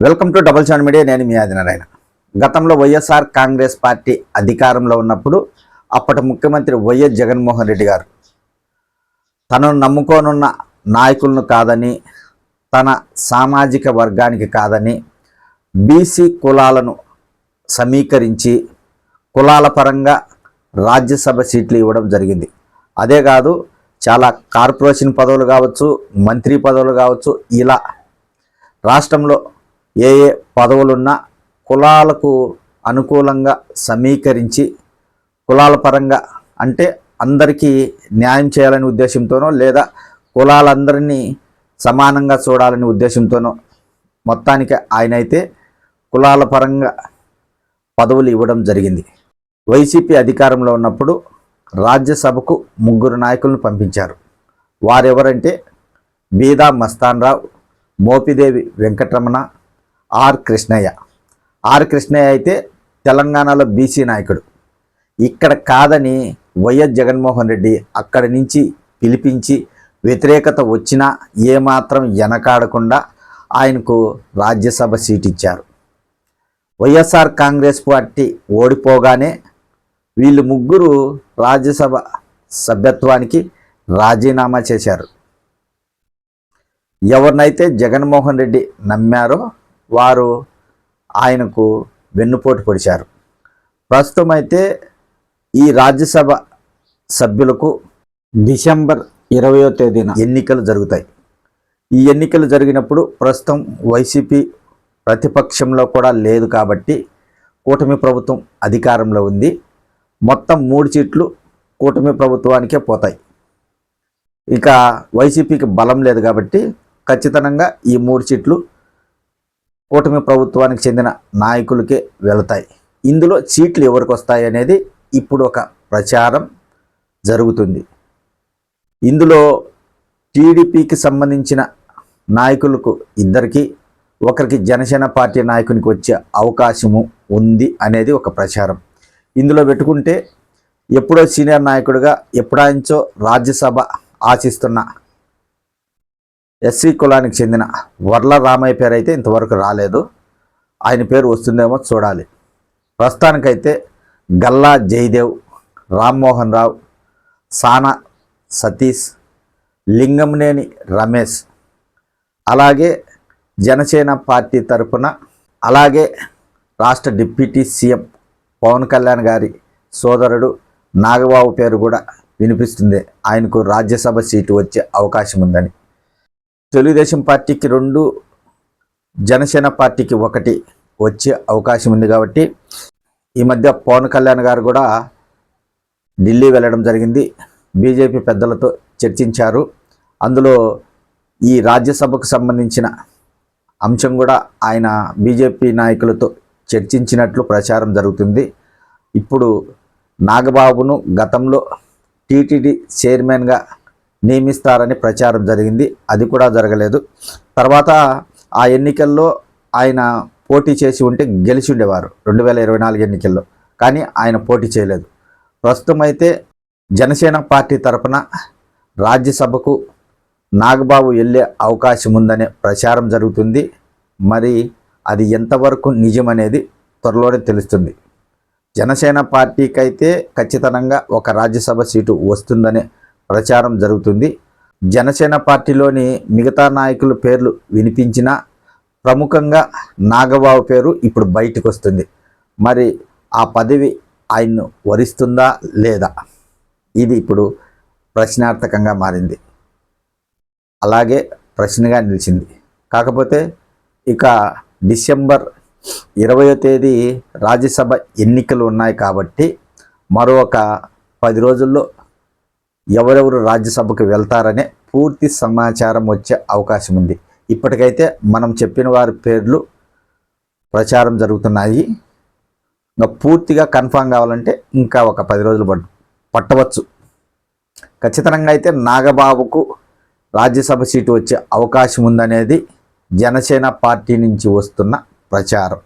Welcome to double channel media. నేను మీ ఆదినారాయణ. గతంలో YSR Congress party అధికారంలో ఉన్నప్పుడు అప్పటి ముఖ్యమంత్రి వైఎస్ జగన్మోహన్ రెడ్డి గారు తనను నమ్ముకోనున్న నాయకులను కాదని, తన సామాజిక వర్గానికి కాదని బీసీ కులాలను సమీకరించి కులాల పరంగా రాజ్యసభ సీట్లు ఇవ్వడం జరిగింది. అదే కాదు, చాలా కార్పొరేషన్ పదవులు కావచ్చు, మంత్రి పదవులు కావచ్చు, ఇలా రాష్ట్రంలో ఏ పదవులున్నా కులాలకు అనుకూలంగా సమీకరించి కులాల పరంగా అంటే అందరికీ న్యాయం చేయాలనే ఉద్దేశంతోనో లేదా కులాలందరినీ సమానంగా చూడాలనే ఉద్దేశంతోనో మొత్తానికి ఆయన అయితే కులాల పరంగా పదవులు ఇవ్వడం జరిగింది. వైసీపీ అధికారంలో ఉన్నప్పుడు రాజ్యసభకు 3 నాయకులను పంపించారు. వారెవరంటే బీదా మస్తాన్ రావు, మోపిదేవి వెంకటరమణ, ఆర్ కృష్ణయ్య. ఆర్ కృష్ణయ్య అయితే తెలంగాణలో బీసీ నాయకుడు. ఇక్కడ కాదని వైఎస్ జగన్మోహన్ రెడ్డి అక్కడి నుంచి పిలిపించి వ్యతిరేకత వచ్చినా ఏమాత్రం వెనకాడకుండా ఆయనకు రాజ్యసభ సీట్ ఇచ్చారు. వైఎస్ఆర్ కాంగ్రెస్ పార్టీ ఓడిపోగానే వీళ్ళు 3 రాజ్యసభ సభ్యత్వానికి రాజీనామా చేశారు. ఎవరినైతే జగన్మోహన్ రెడ్డి నమ్మారో వారు ఆయనకు వెన్నుపోటు పొడిచారు. ప్రస్తుతం అయితే ఈ రాజ్యసభ సభ్యులకు డిసెంబర్ 20వ తేదీన ఎన్నికలు జరుగుతాయి. ఈ ఎన్నికలు జరిగినప్పుడు ప్రస్తుతం వైసీపీ ప్రతిపక్షంలో కూడా లేదు కాబట్టి కూటమి ప్రభుత్వం అధికారంలో ఉంది. మొత్తం 3 సీట్లు కూటమి ప్రభుత్వానికే పోతాయి. ఇక వైసీపీకి బలం లేదు కాబట్టి ఖచ్చితంగా ఈ 3 సీట్లు కూటమి ప్రభుత్వానికి చెందిన నాయకులకే వెళతాయి. ఇందులో సీట్లు ఎవరికి వస్తాయి అనేది ఇప్పుడు ఒక ప్రచారం జరుగుతుంది. ఇందులో టీడీపీకి సంబంధించిన నాయకులకు ఇద్దరికి, ఒకరికి జనసేన పార్టీ నాయకునికి వచ్చే అవకాశము ఉంది అనేది ఒక ప్రచారం. ఇందులో పెట్టుకుంటే ఎప్పుడో సీనియర్ నాయకుడిగా ఎప్పుడాయించో రాజ్యసభ ఆశిస్తున్న ఎస్సీ కులానికి చెందిన వర్ల రామయ్య పేరు అయితే ఇంతవరకు రాలేదు. ఆయన పేరు వస్తుందేమో చూడాలి. ప్రస్తుతానికైతే గల్లా జయదేవ్, రామ్మోహన్ రావు, సానా సతీష్, లింగంనేని రమేష్, అలాగే జనసేన పార్టీ తరఫున అలాగే రాష్ట్ర డిప్యూటీ సీఎం పవన్ కళ్యాణ్ గారి సోదరుడు నాగబాబు పేరు కూడా వినిపిస్తుంది. ఆయనకు రాజ్యసభ సీటు వచ్చే అవకాశం ఉందని. తెలుగుదేశం పార్టీకి 2, జనసేన పార్టీకి 1 వచ్చే అవకాశం ఉంది కాబట్టి ఈ మధ్య పవన్ కళ్యాణ్ గారు కూడా ఢిల్లీ వెళ్ళడం జరిగింది. బీజేపీ పెద్దలతో చర్చించారు. అందులో ఈ రాజ్యసభకు సంబంధించిన అంశం కూడా ఆయన బీజేపీ నాయకులతో చర్చించినట్లు ప్రచారం జరుగుతుంది. ఇప్పుడు నాగబాబును గతంలో టీటీడీ చైర్మన్గా నియమిస్తారని ప్రచారం జరిగింది. అది కూడా జరగలేదు. తర్వాత ఆ ఎన్నికల్లో ఆయన పోటీ చేసి ఉంటే గెలిచి ఉండేవారు 2024 ఎన్నికల్లో. కానీ ఆయన పోటీ చేయలేదు. ప్రస్తుతం అయితే జనసేన పార్టీ తరఫున రాజ్యసభకు నాగబాబు వెళ్ళే అవకాశం ఉందనే ప్రచారం జరుగుతుంది. మరి అది ఎంతవరకు నిజమనేది త్వరలోనే తెలుస్తుంది. జనసేన పార్టీకి అయితే ఖచ్చితంగా ఒక రాజ్యసభ సీటు వస్తుందనే ప్రచారం జరుగుతుంది. జనసేన పార్టీలోని మిగతా నాయకుల పేర్లు వినిపించినా ప్రముఖంగా నాగబాబు పేరు ఇప్పుడు బయటకు వస్తుంది. మరి ఆ పదవి ఆయన్ను వరిస్తుందా లేదా, ఇది ఇప్పుడు ప్రశ్నార్థకంగా మారింది, అలాగే ప్రశ్నగా నిలిచింది. కాకపోతే ఇక డిసెంబర్ 20వ తేదీ రాజ్యసభ ఎన్నికలు ఉన్నాయి కాబట్టి మరొక 10 రోజుల్లో ఎవరెవరు రాజ్యసభకు వెళ్తారనే పూర్తి సమాచారం వచ్చే అవకాశం ఉంది. ఇప్పటికైతే మనం చెప్పిన వారి పేర్లు ప్రచారం జరుగుతున్నాయి. ఇంకా పూర్తిగా కన్ఫామ్ కావాలంటే ఇంకా ఒక 10 రోజులు పట్టవచ్చు. ఖచ్చితంగా అయితే నాగబాబుకు రాజ్యసభ సీటు వచ్చే అవకాశం ఉందనేది జనసేన పార్టీ నుంచి వస్తున్న ప్రచారం.